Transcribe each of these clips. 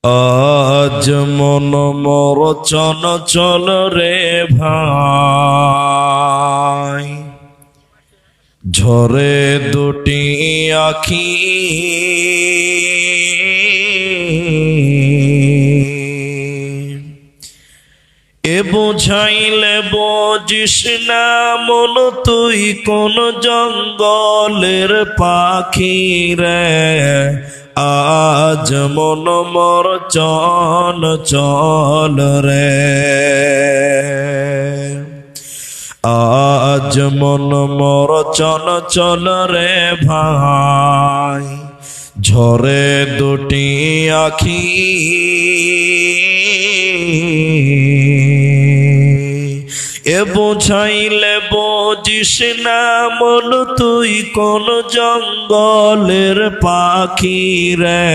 আজ মন মোর চঞ্চল রে ভাই, ঝরে দুটি আখি এ বুঝাইলে বুঝিস না মন তুই কোন জঙ্গলের পাখি রে। আজ মন মোর চঞ্চল রে, আজ মন মোর চঞ্চল রে ভাই, ঝরে দুটি আখি এ বুঝাইলে বুঝিস না মন তুই কোন জঙ্গলের পাখি রে।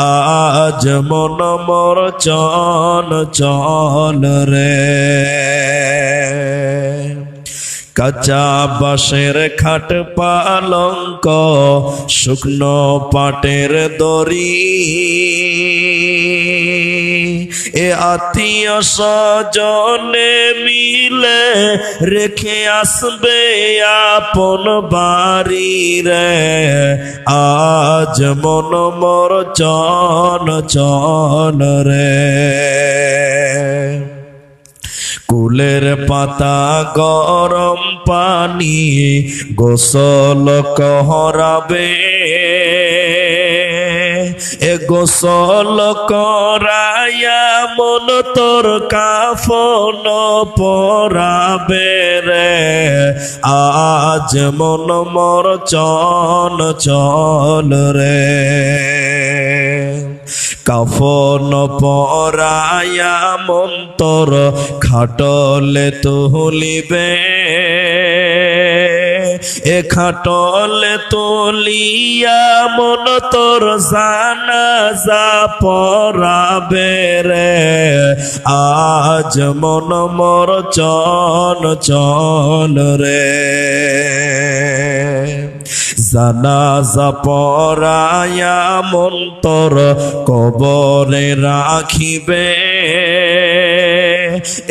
আজ মন মোর চঞ্চল রে, কাঁচা বাঁশের খাট পালঙ্ক শুকনো পাটের দড়ি, এ আত্মীয় স্বজনে মিলে রেখে আসবে আপন বাড়ি রে। আজ মন মোর চঞ্চল রে, কুলের পাতা গরম পানি গোসল করাবে, এ গোসল করাইয়া মন তোর কাফন পরাবে রে। আজ মন মোর চঞ্চল রে, কাফন পরাইয়া মন তোর খাটলে তুলিবে, এ খাটলে তুলিয়া মন তোর জানাজা পড়াবে রে। আজ মন মোর চঞ্চল রে, জানাজা পড়াইয়া মন তোর কবরে রাখিবে,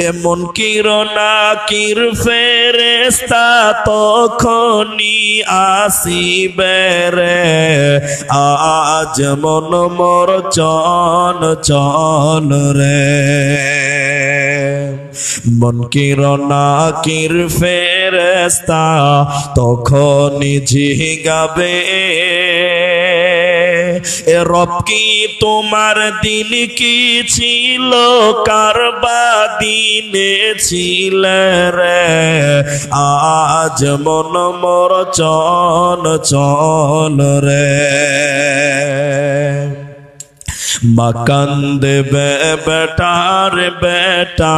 এমন কিরনাকির ফেরেশতা তখনই আসিবে রে। আজ মন মোর চঞ্চল রে, মন কিরনাকির ফেরেশতা তখনই জিগাবে, এ রব কি তোমার দিন কি ছিল, কারবা দিনে ছিল রে। আজ মন মোর চঞ্চল রে, মা কান্দিবে বেটার বেটা,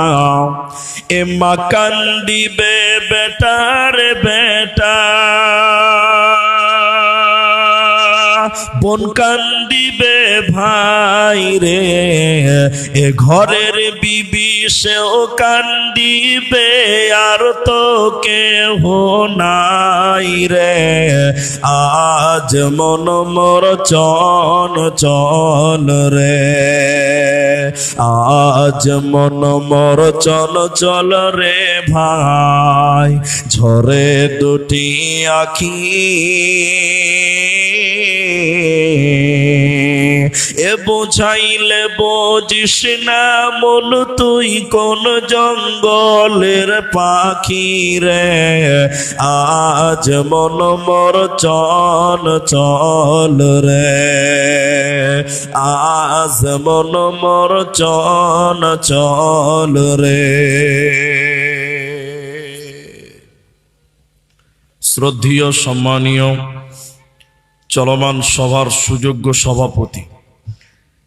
এ মা কান্দিবে বেটার বেটা, বোন কান্দিবে ভাই রে, এ ঘরের বিবি সেও কান্দিবে, আর তো কেহ নাই রে। আজ মন মোর চঞ্চল রে, আজ মন মোর চঞ্চল রে ভাই, ঝরে দুটি আখি এ বুঝাইলে বুঝিস না মন তুই কোন জঙ্গলের পাখি রে। আজ মন মোর চঞ্চল রে, আজ মন মোর চঞ্চল রে। শ্রদ্ধেয় সম্মানীয় চলমান সভার সুযোগ্য সভাপতি,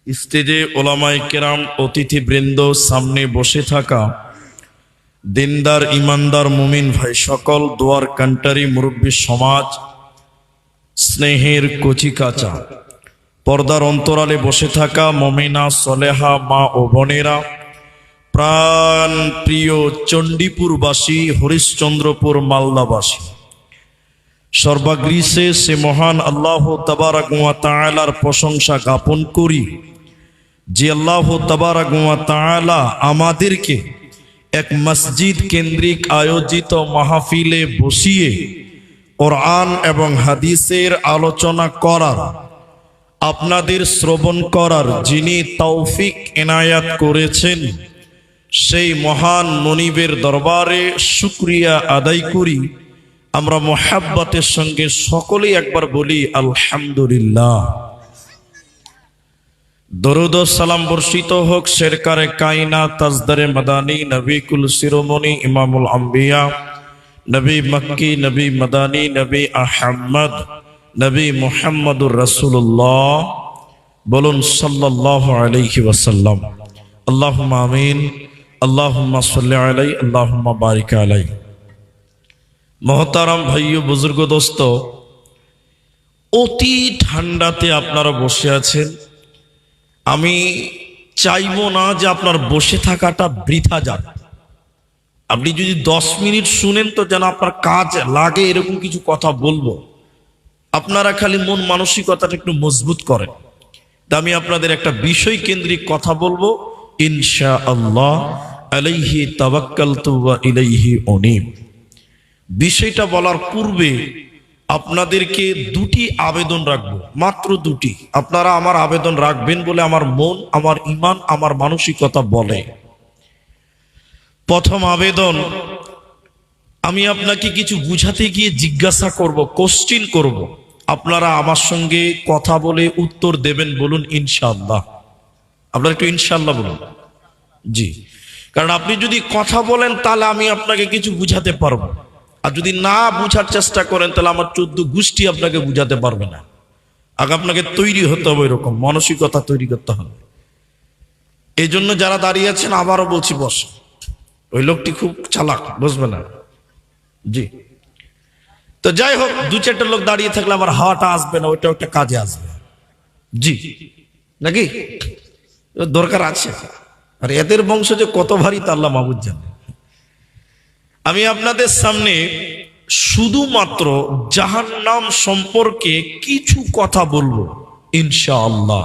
স্টেজে ওলামায়ে কেরাম, অতিথিবৃন্দ, সামনে বসে থাকা দিনদার ইমানদার মুমিন ভাই সকল, দোয়ার কান্টারি মুরব্বী সমাজ, স্নেহের কচি কাঁচা, পর্দার অন্তরালে বসে থাকা মমিনা সলেহা মা ও বোনেরা, প্রাণ প্রিয় চণ্ডীপুরবাসী, হরিশ্চন্দ্রপুর মালদাবাসী, সর্বাগ্রিসে সে মহান আল্লাহ তাবারাক ওয়া তাআলার প্রশংসা জ্ঞাপন করি যে আল্লাহ তাবারাক ওয়া তাআলা আমাদেরকে এক মসজিদ কেন্দ্রিক আয়োজিত মাহফিলে বসিয়ে কোরআন এবং হাদিসের আলোচনা করার, আপনাদের শ্রবণ করার যিনি তৌফিক এনায়াত করেছেন, সেই মহান মনিবের দরবারে শুকরিয়া আদায় করি। আমরা মুহাব্বতের সঙ্গে সকলেই একবার বলি আলহামদুলিল্লাহ। দরুদ ও সালাম বর্ষিত হোক সরকারে কায়নাত তাজদারে মাদানী নবী কুল শিরোমণি ইমামুল আম্বিয়া নবী মক্কি নবী মাদানী নবী আহমদ নবী মুহাম্মদুর রাসূলুল্লাহ, বলুন সাল্লাল্লাহু আলাইহি ওয়াসাল্লাম। আল্লাহুম্মা আমিন, আল্লাহুম্মা সাল্লি আলাইহি, আল্লাহুম্মা বারিক আলাইহি। মহতারাম ভাইও বুজুর্গ দোস্ত, অতি ঠান্ডাতে আপনারা বসে আছেন। আমি চাইবো না যে আপনার বসে থাকাটা বৃথা যাক। আপনি যদি 10 মিনিট শুনেন তো যেন আপনার কাজ লাগে, এরকম কিছু কথা বলবো। আপনারা খালি মন মানসিকতাটা একটু মজবুত করেন। তা আমি আপনাদের একটা বিষয় কেন্দ্রিক কথা বলবো, ইনশাআল্লাহ। আলাইহি তাওয়াক্কালতু ওয়া ইলাইহি উনীব। বিষয়টা বলার পূর্বে আপনাদেরকে দুটি আবেদন রাখবো, মাত্র দুটি। আপনারা আমার আবেদন রাখবেন বলে আমার মন, আমার ঈমান, আমার মানসিকতা বলে। প্রথম আবেদন, আমি আপনাকে কিছু বুঝাতে গিয়ে জিজ্ঞাসা করব, কোশ্চিন করব। আপনারা আমার সঙ্গে কথা বলে উত্তর দেবেন। বলুন ইনশাআল্লাহ। আপনারা একটু ইনশাআল্লাহ বলুন। জি, কারণ আপনি যদি কথা বলেন তাহলে আমি আপনাকে কিছু বুঝাতে পারবো, আর যদি না বুঝার চেষ্টা করেন তাহলে আমার 14 গোষ্ঠী আপনাকে বুঝাতে পারবে না। আগে আপনাকে তৈরি হতে হবে, এরকম মানসিকতা তৈরি করতে হবে। এই জন্য যারা দাঁড়িয়ে আছেন, আবারও বলছি বস। ওই লোকটি খুব চালাক, বুঝবে না। জি, তো যাই হোক, 2-4টা লোক দাঁড়িয়ে থাকলে আমার হাওয়াটা আসবে না, ওইটা একটা কাজে আসবে। জি নাকি দরকার আছে। আর এদের বংশ যে কত ভারী তা আল্লাহ মাহবুব জানে। আমি আপনাদের সামনে শুধুমাত্র জাহান্নাম সম্পর্কে কিছু কথা বলবো ইনশাআল্লাহ।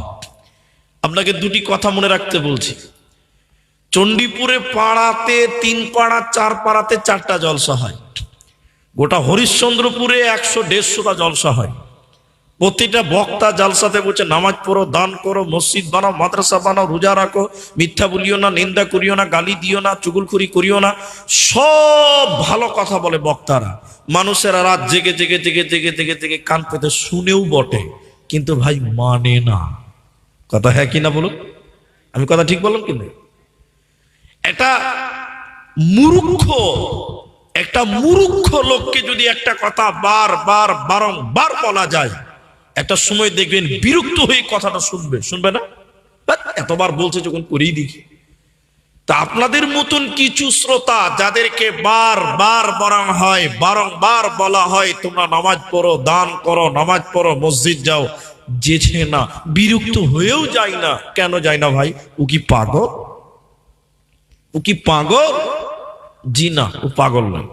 আপনাকে দুটি কথা মনে রাখতে বলছি। চণ্ডীপুরে পাড়াতে 3 পাড়া 4 পাড়াতে 4টা জলসা হয়। গোটা হরিশ্চন্দ্রপুরে 100-150টা জলসা হয়। প্রতিটা বক্তা জালসাতে বলছে নামাজ পড়ো, দান করো, মসজিদ বানাও, মাদ্রাসা বানাও, রোজা রাখো, মিথ্যা বলিও না, নিন্দা করিও না, গালি দিও না, চুগলখড়ি করিও না। সব ভালো কথা বলে বক্তারা। মানুষেরা রাত জেগে জেগে জেগে জেগে জেগে জেগে কান পেতে শুনেও বটে, কিন্তু ভাই মানে না। কথা হ্যাঁ কিনা বলুন? আমি কথা ঠিক বললাম কিনা? এটা মূর্খ, একটা মূর্খ লোককে যদি একটা কথা বারবার বারংবার বলা যায়, একটা সময় দেখবেন বিরক্ত হয়ে কথাটা শুনবে না। এতবার বলছে যখন করেই দেখি। তা আপনাদের মতন কিছু শ্রোতা যাদেরকে বারবার বলা হয়, বারংবার বলা হয় তোমরা নামাজ পড়ো, দান করো, নামাজ পড়ো, মসজিদ যাও, যেছে না, বিরক্ত হয়েও যায় না। কেন যায় না ভাই? ও কি পাগল? ও কি পাগল? জি না, ও পাগল নয়।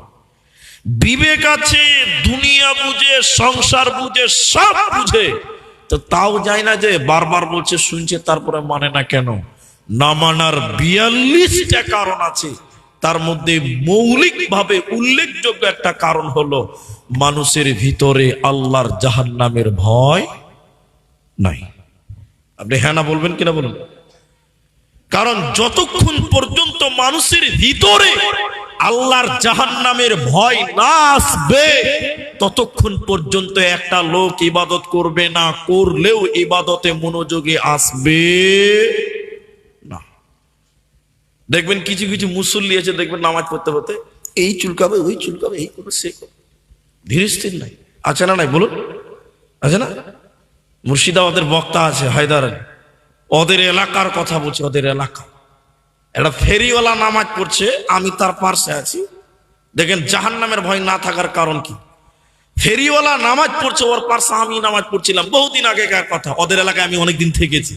বিবেক আছে, দুনিয়া বুঝে, সংসার বুঝে, সব বুঝে, তো তাও যায় না যে বারবার বলছে, শুনছে, তারপরে মানে না। কেন? না মানার 42টা কারণ আছে। তার মধ্যে মৌলিকভাবে উল্লেখযোগ্য একটা কারণ হলো মানুষের ভিতরে আল্লাহর জাহান্নামের ভয় নাই। আপনি হ্যাঁ না বলবেন কিনা বলুন? কারণ যতক্ষণ পর্যন্ত মানুষের ভিতরে আল্লাহর জাহান্নামের ভয় না আসবে, ততক্ষণ পর্যন্ত একটা লোক ইবাদত করবে না, করলেও ইবাদতে মনোযোগে আসবে না। দেখবেন কিছু কিছু মুসল্লি আছে, দেখবেন নামাজ পড়তে পড়তে এই চুলকাবে, ওই চুলকাবে, এই করবে, সে করবে, ধীর স্থির নাই। আছে না নাই বলুন? আছে না? মুর্শিদাবাদের বক্তা আছে হায়দার, ওদের এলাকার কথা বলছে। ওদের এলাকা একটা ফেরিওয়ালা নামাজ পড়ছে, আমি তার পাশে আছি। দেখেন জাহান্নামের ভয় না থাকার কারণ কি? ফেরিওয়ালা নামাজ পড়ছে, ওর পাশে আমি নামাজ পড়ছিলাম। বহুদিন আগেকার কথা, ওদের এলাকায় আমি অনেকদিন থেকেছি।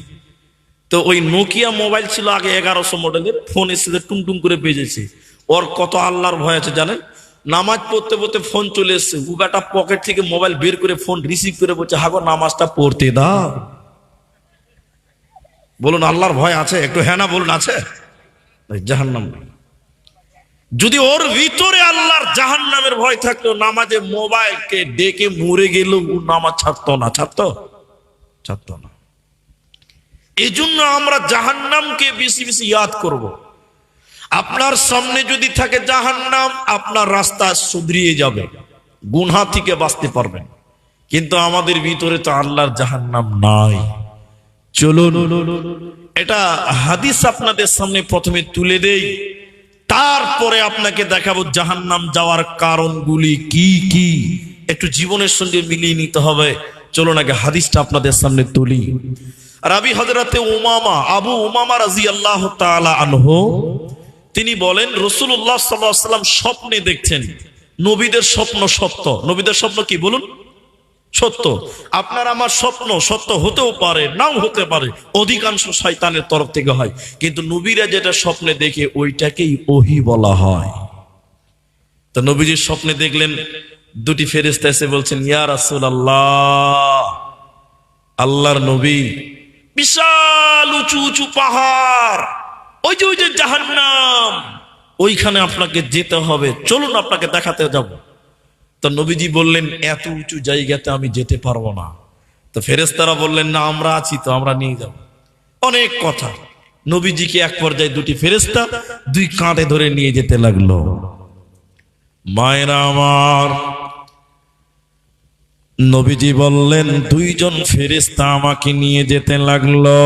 তো ওই নোকিয়া মোবাইল ছিল আগে 1100 মডেলের, ফোন এসে টুমটুম করে বেজেছে। ওর কত আল্লাহর ভয় আছে জানেন? নামাজ পড়তে পড়তে ফোন চলে এসছে, উগাটা পকেট থেকে মোবাইল বের করে ফোন রিসিভ করে বলছে, হাগো নামাজটা পড়তে দাও। বলুন আল্লাহর ভয় আছে? একটু হ্যাঁ না বলুন, আছে? জাহান্নাম। যদি ওর ভিতরে আল্লাহর জাহান্নামের ভয় থাকতো, নামাজে মোবাইলকে ডেকে মরে গেল নামাজ ছাড়তো না, ছাড়তো না। এই জন্য আমরা জাহান্নামকে বেশি বেশি ইয়াদ করব। আপনার সামনে যদি থাকে জাহান্নাম, আপনার রাস্তা শুধরিয়ে যাবে, গুনাহ থেকে বাঁচতে পারবেন। কিন্তু আমাদের ভিতরে তো আল্লাহর জাহান্নাম নাই। চলুন এটা হাদিস আপনাদের সামনে প্রথমে তুলে দেই, তারপরে আপনাকে দেখাবো জাহান্নাম যাওয়ার কারণগুলি কি কি, একটু জীবনের সঙ্গে মিলিয়ে নিতে হবে। চলুন আগে হাদিসটা আপনাদের সামনে তুলি। রাবি হযরতে উমামা, আবু উমামা রাদিয়াল্লাহু তাআলা আনহু, তিনি বলেন রাসূলুল্লাহ সাল্লাল্লাহু আলাইহি ওয়াসাল্লাম স্বপ্নে দেখছেন। নবীদের স্বপ্ন সত্য। নবীদের স্বপ্ন কি বলুন? সত্য। আপনার আমার স্বপ্ন সত্য হতেও পারে, নাও হতে পারে, অধিকাংশ শয়তানের তরফ থেকে হয়। কিন্তু নবীরা যেটা স্বপ্নে দেখে ওইটাকেই ওহী বলা হয়। তো নবীজির স্বপ্নে দেখলেন দুটি ফেরেশতা এসে বলছেন, ইয়া রাসূলুল্লাহ, আল্লাহর নবী, বিশাল উঁচু উঁচু পাহাড়, ওই যে জাহান্নাম, ওইখানে আপনাকে যেতে হবে, চলুন আপনাকে দেখাতে যাব। তো নবীজি বললেন, এত উঁচু জায়গাতে আমি যেতে পারবো না। তো ফেরেশতারা বললেন, না আমরা আছি তো, আমরা নিয়ে যাব। অনেক কথা। নবীজিকে এক পর্যায়ে দুটি ফেরেশতা দুই কাঁধে ধরে নিয়ে যেতে লাগলো। মায়েরা আমার, নবীজি বললেন, দুইজন ফেরেশতা আমাকে নিয়ে যেতে লাগলো।